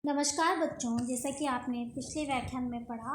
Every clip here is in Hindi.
नमस्कार बच्चों, जैसा कि आपने पिछले व्याख्यान में पढ़ा,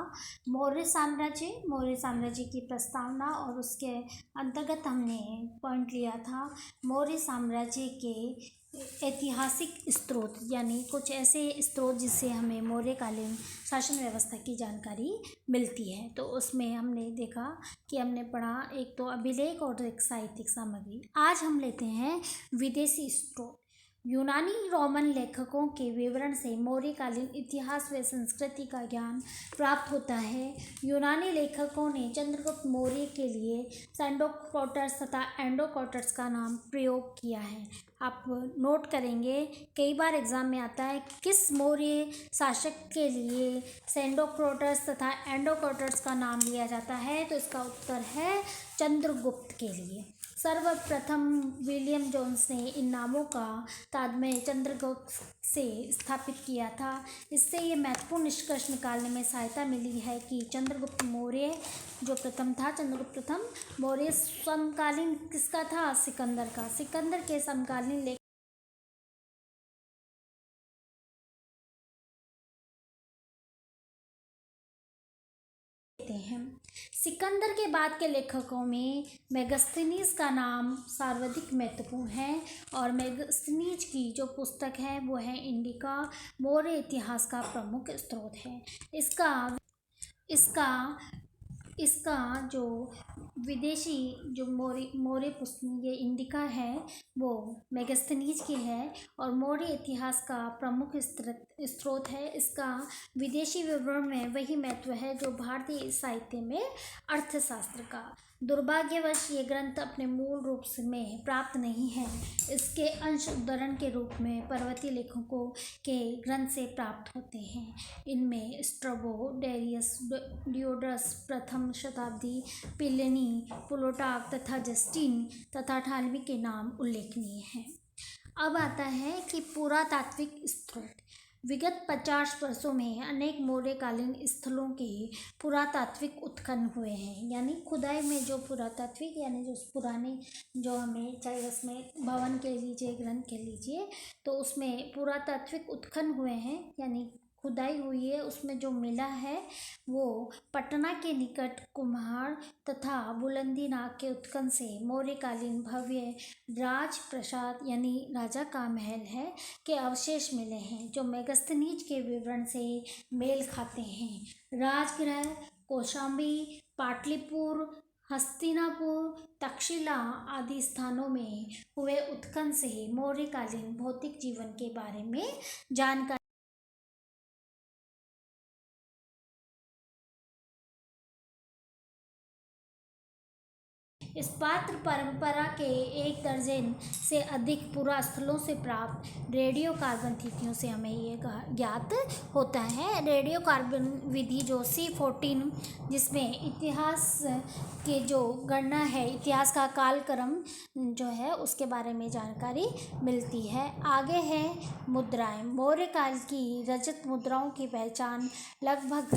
मौर्य साम्राज्य की प्रस्तावना और उसके अंतर्गत हमने पॉइंट लिया था मौर्य साम्राज्य के ऐतिहासिक स्रोत, यानी कुछ ऐसे स्रोत जिससे हमें मौर्यकालीन शासन व्यवस्था की जानकारी मिलती है। तो उसमें हमने देखा कि हमने पढ़ा एक तो अभिलेख और एक साहित्यिक सामग्री। आज हम लेते हैं विदेशी स्रोत। यूनानी रोमन लेखकों के विवरण से मौर्यकालीन इतिहास व संस्कृति का ज्ञान प्राप्त होता है। यूनानी लेखकों ने चंद्रगुप्त मौर्य के लिए सेंडोक्रोटस तथा एंडोक्रोटस का नाम प्रयोग किया है। आप नोट करेंगे, कई बार एग्जाम में आता है किस मौर्य शासक के लिए सेंडोक्रोटस तथा एंडोक्रोटस का नाम लिया जाता है, तो इसका उत्तर है चंद्रगुप्त के लिए। सर्वप्रथम विलियम जोन्स ने इन नामों का तादमेय चंद्रगुप्त से स्थापित किया था। इससे ये महत्वपूर्ण निष्कर्ष निकालने में सहायता मिली है कि चंद्रगुप्त मौर्य जो प्रथम था, चंद्रगुप्त प्रथम मौर्य समकालीन किसका था? सिकंदर का। सिकंदर के समकालीन लेख हैं। सिकंदर के बाद के लेखकों में मेगस्थनीज का नाम सर्वाधिक महत्वपूर्ण है और मेगस्थनीज की जो पुस्तक है वो है इंडिका, मौर्य इतिहास का प्रमुख स्रोत है। इसका जो विदेशी जो मौर्य पुस्तक ये इंडिका है वो मेगस्थनीज की है और मौर्य इतिहास का प्रमुख स्रोत है। इसका विदेशी विवरण में वही महत्व है जो भारतीय साहित्य में अर्थशास्त्र का। दुर्भाग्यवश ये ग्रंथ अपने मूल रूप में प्राप्त नहीं है। इसके अंश उद्धरण के रूप में पर्वतीय लेखकों के ग्रंथ से प्राप्त होते हैं। इनमें स्ट्रबो, डेरियस, डियोडरस, प्रथम शताब्दी, प्लिनी, प्लूटार्क तथा जस्टिन तथा टालमी के नाम उल्लेखनीय हैं। अब आता है कि पुरातात्विक स्रोत। विगत 50 वर्षों में अनेक मौर्यकालीन स्थलों के पुरातात्विक उत्खनन हुए हैं, यानी खुदाई में जो पुरातात्विक यानी जो पुराने जो हमें चाहे उसमें भवन कह लीजिए, ग्रंथ कह लीजिए, तो उसमें पुरातात्विक उत्खनन हुए हैं, यानी खुदाई हुई है। उसमें जो मिला है वो पटना के निकट कुम्हार तथा बुलंदी नाग के उत्खनन से मौर्यकालीन भव्य राजप्रासाद यानी राजा का महल है के अवशेष मिले हैं, जो मेगस्थनीज के विवरण से मेल खाते हैं। राजगृह, कौशाम्बी, पाटलिपुत्र, हस्तिनापुर, तक्षशिला आदि स्थानों में हुए उत्खनन से मौर्यकालीन भौतिक जीवन के बारे में जानकारी इस पात्र परंपरा के 1 दर्जन से अधिक पुरास्थलों से प्राप्त रेडियो कार्बन तिथियों से हमें ये ज्ञात होता है। रेडियो कार्बन विधि जो C14 जिसमें इतिहास के जो गणना है, इतिहास का कालक्रम जो है उसके बारे में जानकारी मिलती है। आगे है मुद्राएं। मौर्य काल की रजत मुद्राओं की पहचान लगभग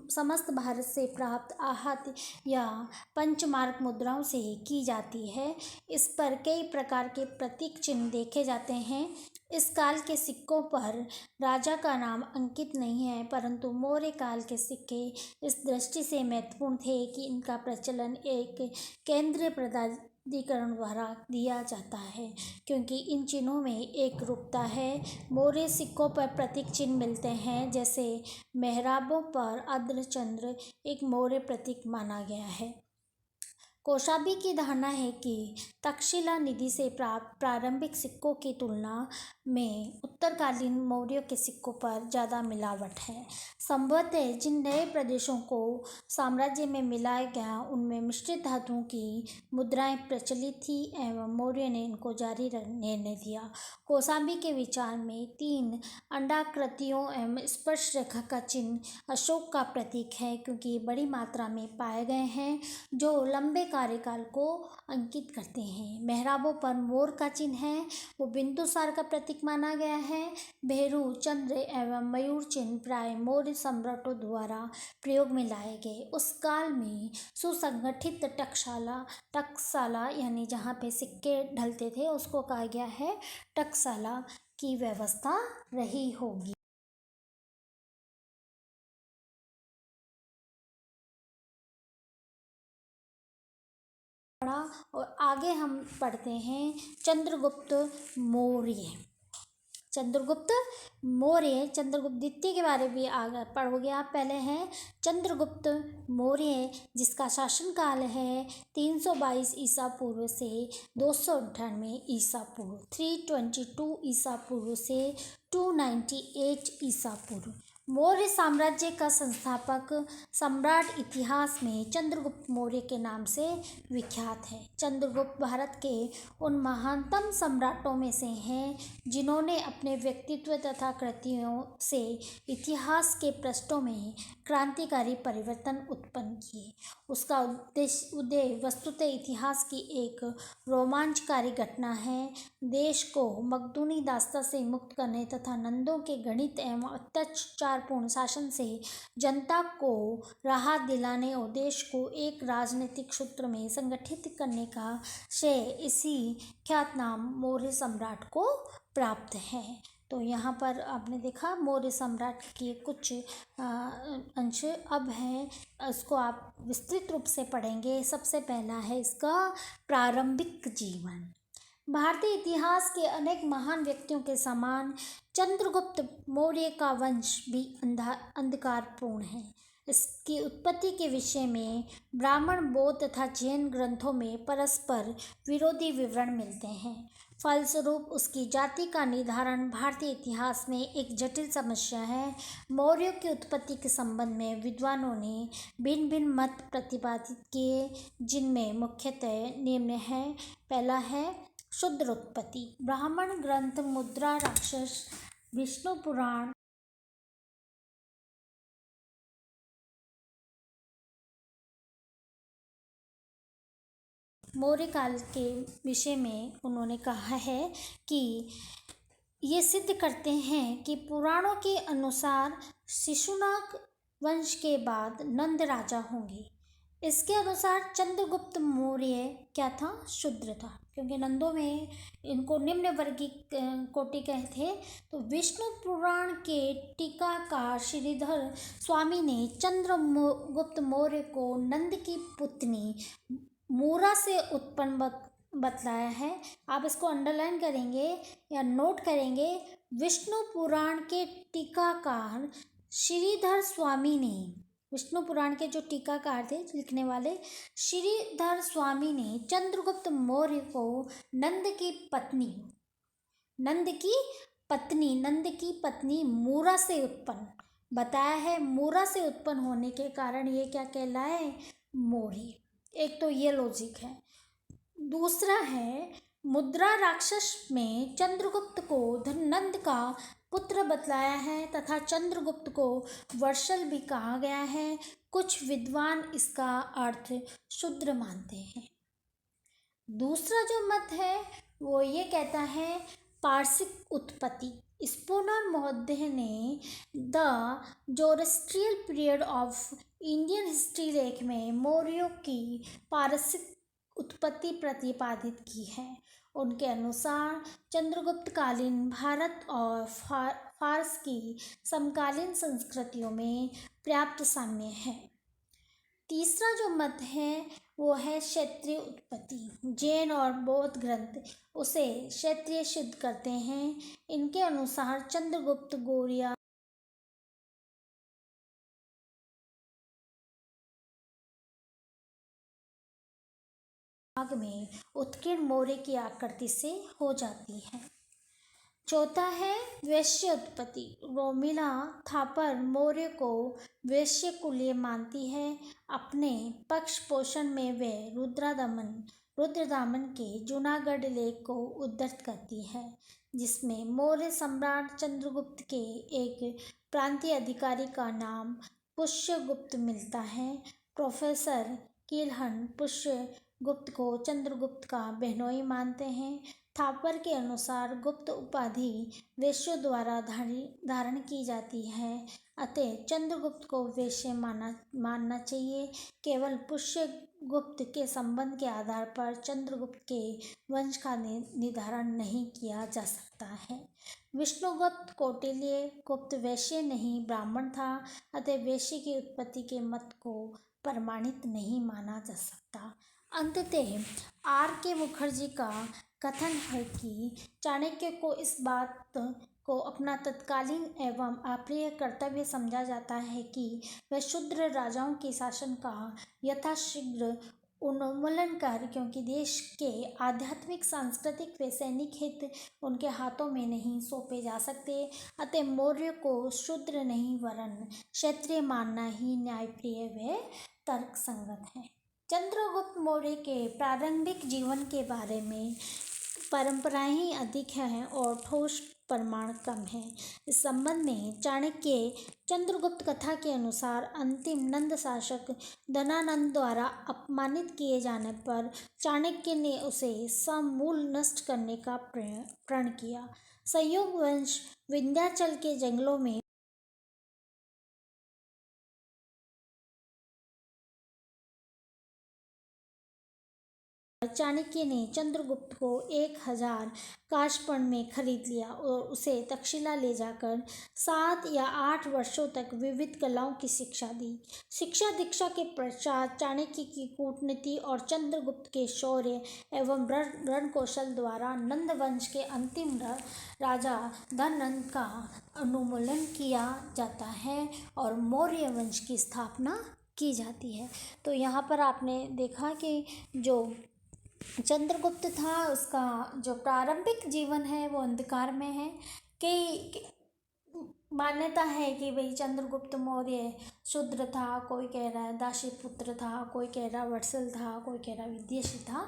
समस्त भारत से प्राप्त आहत या पंचमार्क मुद्राओं से की जाती है। इस पर कई प्रकार के प्रतीक चिन्ह देखे जाते हैं। इस काल के सिक्कों पर राजा का नाम अंकित नहीं है, परंतु मौर्य काल के सिक्के इस दृष्टि से महत्वपूर्ण थे कि इनका प्रचलन एक केंद्रीय प्राधिकरण द्वारा दिया जाता है, क्योंकि इन चिन्हों में एक रूपता है। मौर्य सिक्कों पर प्रतीक चिन्ह मिलते हैं, जैसे मेहराबों पर अर्धचंद्र एक मौर्य प्रतीक माना गया है। कौशाम्बी की धारणा है कि तक्षशिला निधि से प्राप्त प्रारंभिक सिक्कों की तुलना में उत्तरकालीन मौर्यों के सिक्कों पर ज़्यादा मिलावट है। संभवतः जिन नए प्रदेशों को साम्राज्य में मिलाया गया उनमें मिश्रित धातुओं की मुद्राएं प्रचलित थी एवं मौर्य ने इनको जारी रहने दिया। कौशाम्बी के विचार में 3 अंडाकृतियों एवं स्पर्श रेखा का चिन्ह अशोक का प्रतीक है, क्योंकि बड़ी मात्रा में पाए गए हैं जो लंबे कार्यकाल को अंकित करते हैं। मेहराबों पर मोर का चिन्ह है, वो बिंदुसार का प्रतीक माना गया है। भेरू, चंद्र एवं मयूर चिन्ह प्राय मौर्य सम्राटों द्वारा प्रयोग में लाए गए। उस काल में सुसंगठित टकसाला यानी जहाँ पे सिक्के ढलते थे उसको कहा गया है टकसाला की व्यवस्था रही होगी। पढ़ा और आगे हम पढ़ते हैं चंद्रगुप्त मौर्य। चंद्रगुप्त मौर्य, चंद्रगुप्त द्वितीय के बारे में आगे पढ़ोगे आप। पहले हैं चंद्रगुप्त मौर्य, जिसका शासनकाल है 322 ईसा पूर्व से 298 ईसा पूर्व, 322 ईसा पूर्व से 298 ईसा पूर्व। मौर्य साम्राज्य का संस्थापक सम्राट इतिहास में चंद्रगुप्त मौर्य के नाम से विख्यात है। चंद्रगुप्त भारत के उन महानतम सम्राटों में से हैं जिन्होंने अपने व्यक्तित्व तथा कृतियों से इतिहास के पृष्ठों में क्रांतिकारी परिवर्तन उत्पन्न किए। उसका उदय वस्तुतः इतिहास की एक रोमांचकारी घटना है। देश को मकदूनी दास्ता से मुक्त करने तथा नंदों के घृणित एवं अत्याचारपूर्ण शासन से जनता को राहत दिलाने और देश को एक राजनीतिक सूत्र में संगठित करने का श्रेय इसी ख्यातनाम मौर्य सम्राट को प्राप्त है। तो यहाँ पर आपने देखा मौर्य सम्राट के कुछ अंश अब हैं, इसको आप विस्तृत रूप से पढ़ेंगे। सबसे पहला है इसका प्रारंभिक जीवन। भारतीय इतिहास के अनेक महान व्यक्तियों के समान चंद्रगुप्त मौर्य का वंश भी अंधकारपूर्ण है। इसकी उत्पत्ति के विषय में ब्राह्मण, बौद्ध तथा जैन ग्रंथों में परस्पर विरोधी विवरण मिलते हैं। फलस्वरूप उसकी जाति का निर्धारण भारतीय इतिहास में एक जटिल समस्या है। मौर्यों की उत्पत्ति के संबंध में विद्वानों ने भिन्न भिन्न मत प्रतिपादित किए, जिनमें मुख्यतः निम्न है। पहला है शुद्र उत्पत्ति। ब्राह्मण ग्रंथ, मुद्रा राक्षस, विष्णु पुराण, मौर्य काल के विषय में उन्होंने कहा है कि ये सिद्ध करते हैं कि पुराणों के अनुसार शिशुनाग वंश के बाद नंद राजा होंगे। इसके अनुसार चंद्रगुप्त मौर्य क्या था? शूद्र था, क्योंकि नंदों में इनको निम्न वर्गीय कोटि के थे। तो विष्णु पुराण के टीकाकार श्रीधर स्वामी ने चंद्रगुप्त मौर्य को नंद की पुत्री मूरा से उत्पन्न बतलाया है। आप इसको अंडरलाइन करेंगे या नोट करेंगे। विष्णु पुराण के टीकाकार श्रीधर स्वामी ने, विष्णु पुराण के जो टीकाकार थे लिखने वाले, श्रीधर स्वामी ने चंद्रगुप्त मौर्य को नंद की पत्नी मूरा से उत्पन्न बताया है। मूरा से उत्पन्न होने के कारण ये क्या कहलाए? मौर्य। एक तो ये लॉजिक है। दूसरा है मुद्रा राक्षस में चंद्रगुप्त को नंद का पुत्र बतलाया है तथा चंद्रगुप्त को वर्षल भी कहा गया है। कुछ विद्वान इसका अर्थ शूद्र मानते हैं। दूसरा जो मत है वो ये कहता है पारसिक उत्पत्ति। स्पूनर महोदय ने the Zoroastrian period of Indian history लेख में मौर्यों की पारसिक उत्पत्ति प्रतिपादित की है। उनके अनुसार चंद्रगुप्त कालीन भारत और फारस की समकालीन संस्कृतियों में पर्याप्त साम्य है। तीसरा जो मत है वो है क्षेत्रीय उत्पत्ति। जैन और बौद्ध ग्रंथ उसे क्षेत्रीय सिद्ध करते हैं। इनके अनुसार चंद्रगुप्त गौड़िया में उत्कीर्ण मौर्य की आकृति से हो जाती है। चौथा है वैश्य उत्पत्ति। रोमिला थापर मौर्य को वैश्य कुलीय मानती है। अपने पक्ष पोषण में वे रुद्रदामन के जूनागढ़ लेख को उद्धृत करती है, जिसमें मौर्य सम्राट चंद्रगुप्त के एक प्रांतीय अधिकारी का नाम पुष्यगुप्त मिलता है। प्रोफेसर किलहन पुष्यगुप्त को चंद्रगुप्त का बहनोई मानते हैं। थापर के अनुसार गुप्त उपाधि वैश्यों द्वारा धारण की जाती है, अतः चंद्रगुप्त को वैश्य मानना चाहिए। केवल पुष्यगुप्त के संबंध के आधार पर चंद्रगुप्त के वंश का निर्धारण नहीं किया जा सकता है। विष्णुगुप्त कौटिल्य गुप्त वैश्य नहीं ब्राह्मण था, अतः वैश्य की उत्पत्ति के मत को प्रमाणित नहीं माना जा सकता। अंततः आर के मुखर्जी का कथन है कि चाणक्य को इस बात को अपना तत्कालीन एवं अप्रिय कर्तव्य समझा जाता है कि वह शूद्र राजाओं के शासन का यथाशीघ्र उन्मूलन कर, क्योंकि देश के आध्यात्मिक, सांस्कृतिक व सैनिक हित उनके हाथों में नहीं सौंपे जा सकते। अतः मौर्य को शूद्र नहीं वरन क्षत्रिय मानना ही न्यायप्रिय व तर्कसंगत है। चंद्रगुप्त मौर्य के प्रारंभिक जीवन के बारे में परंपराएं ही अधिक हैं और ठोस प्रमाण कम है। इस संबंध में चाणक्य चंद्रगुप्त कथा के अनुसार अंतिम नंद शासक धनानंद द्वारा अपमानित किए जाने पर चाणक्य ने उसे समूल नष्ट करने का प्रण किया। संयोग वंश विंध्याचल के जंगलों में चाणक्य ने चंद्रगुप्त को 1000 काशपण में खरीद लिया और उसे तक्षशिला ले जाकर 7 या 8 वर्षों तक विविध कलाओं की शिक्षा दी। शिक्षा दीक्षा के पश्चात चाणक्य की कूटनीति और चंद्रगुप्त के शौर्य एवं रण कौशल द्वारा नंद वंश के अंतिम राजा धननंद का उन्मूलन किया जाता है और मौर्य वंश की स्थापना की जाती है। तो यहाँ पर आपने देखा कि जो चंद्रगुप्त था उसका जो प्रारंभिक जीवन है वो अंधकार में है। कई मान्यता है कि भाई चंद्रगुप्त मौर्य शूद्र था, कोई कह रहा है दासी पुत्र था, कोई कह रहा वत्सल था, कोई कह रहा विदेशी था।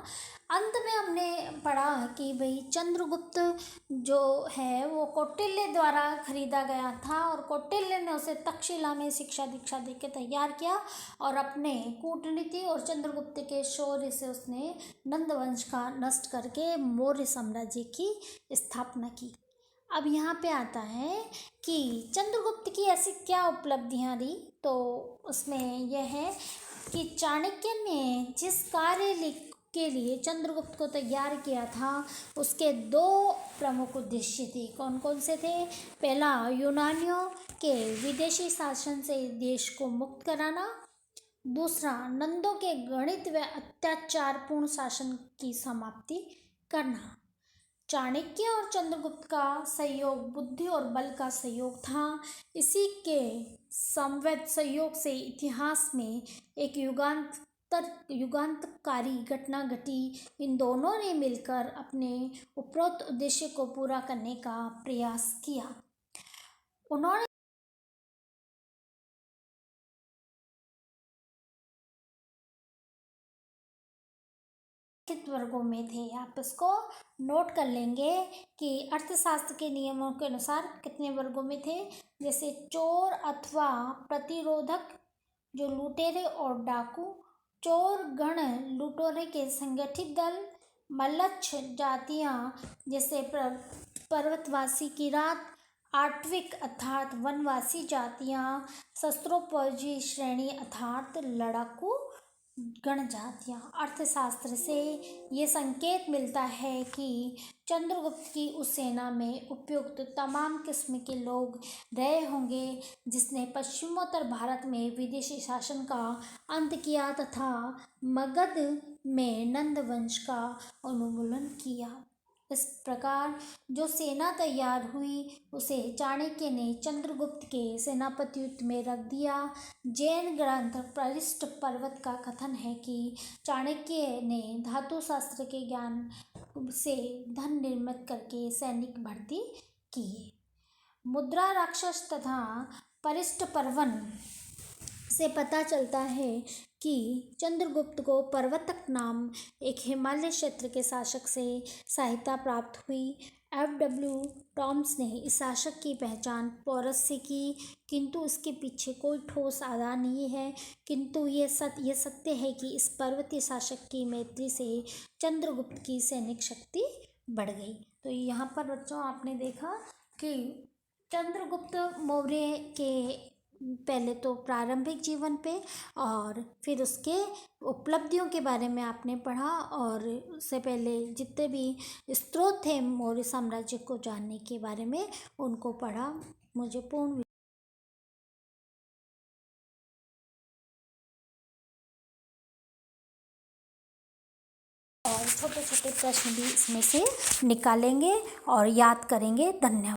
अंत में हमने पढ़ा कि भाई चंद्रगुप्त जो है वो कौटिल्य द्वारा खरीदा गया था और कौटिल्य ने उसे तक्षशिला में शिक्षा दीक्षा दे के तैयार किया और अपने कूटनीति और चंद्रगुप्त के शौर्य से उसने नंद वंश का नष्ट करके मौर्य साम्राज्य की स्थापना की। अब यहाँ पे आता है कि चंद्रगुप्त की ऐसी क्या उपलब्धियाँ रही, तो उसमें यह है कि चाणक्य ने जिस कार्य के लिए चंद्रगुप्त को तैयार किया था उसके 2 प्रमुख उद्देश्य थे। कौन कौन से थे? पहला, यूनानियों के विदेशी शासन से देश को मुक्त कराना। दूसरा, नंदों के गणित व अत्याचारपूर्ण शासन की समाप्ति करना। चाणक्य और चंद्रगुप्त का सहयोग बुद्धि और बल का सहयोग था। इसी के समवेत सहयोग से इतिहास में एक युगांतकारी घटना घटी। इन दोनों ने मिलकर अपने उपरोक्त उद्देश्य को पूरा करने का प्रयास किया। उन्होंने वर्गों में थे। आप इसको नोट कर लेंगे कि अर्थशास्त्र के नियमों के अनुसार कितने वर्गों में थे। जैसे चोर अथवा प्रतिरोधक जो लुटेरे और डाकू, चोर गण लुटेरे के संगठित दल, मल्लच्छ जातियां जैसे पर्वतवासी किरात, आट्विक अर्थात वनवासी जातियां, शस्त्रोपयोगी श्रेणी अर्थात लड़ाकू गण जातियां। अर्थशास्त्र से ये संकेत मिलता है कि चंद्रगुप्त की उस सेना में उपयुक्त तमाम किस्म के लोग रहे होंगे जिसने पश्चिमोत्तर भारत में विदेशी शासन का अंत किया तथा मगध में नंद वंश का उन्मूलन किया। इस प्रकार जो सेना तैयार हुई उसे चाणक्य ने चंद्रगुप्त के सेनापतित्व में रख दिया। जैन ग्रंथ परिष्ट पर्वत का कथन है कि चाणक्य ने धातु शास्त्र के ज्ञान से धन निर्मित करके सैनिक भर्ती किए। मुद्रा राक्षस तथा परिष्ट पर्वन से पता चलता है कि चंद्रगुप्त को पर्वतक नाम एक हिमालय क्षेत्र के शासक से सहायता प्राप्त हुई। F.W. टॉम्स ने इस शासक की पहचान पौरस से की, किंतु इसके पीछे कोई ठोस आधार नहीं है। किंतु ये सत्य है कि इस पर्वतीय शासक की मैत्री से चंद्रगुप्त की सैनिक शक्ति बढ़ गई। तो यहाँ पर बच्चों आपने देखा कि चंद्रगुप्त मौर्य के पहले तो प्रारंभिक जीवन पे और फिर उसके उपलब्धियों के बारे में आपने पढ़ा और उससे पहले जितने भी स्रोत थे मौर्य साम्राज्य को जानने के बारे में उनको पढ़ा। मुझे पूर्ण छोटे छोटे प्रश्न भी इसमें से निकालेंगे और याद करेंगे। धन्यवाद।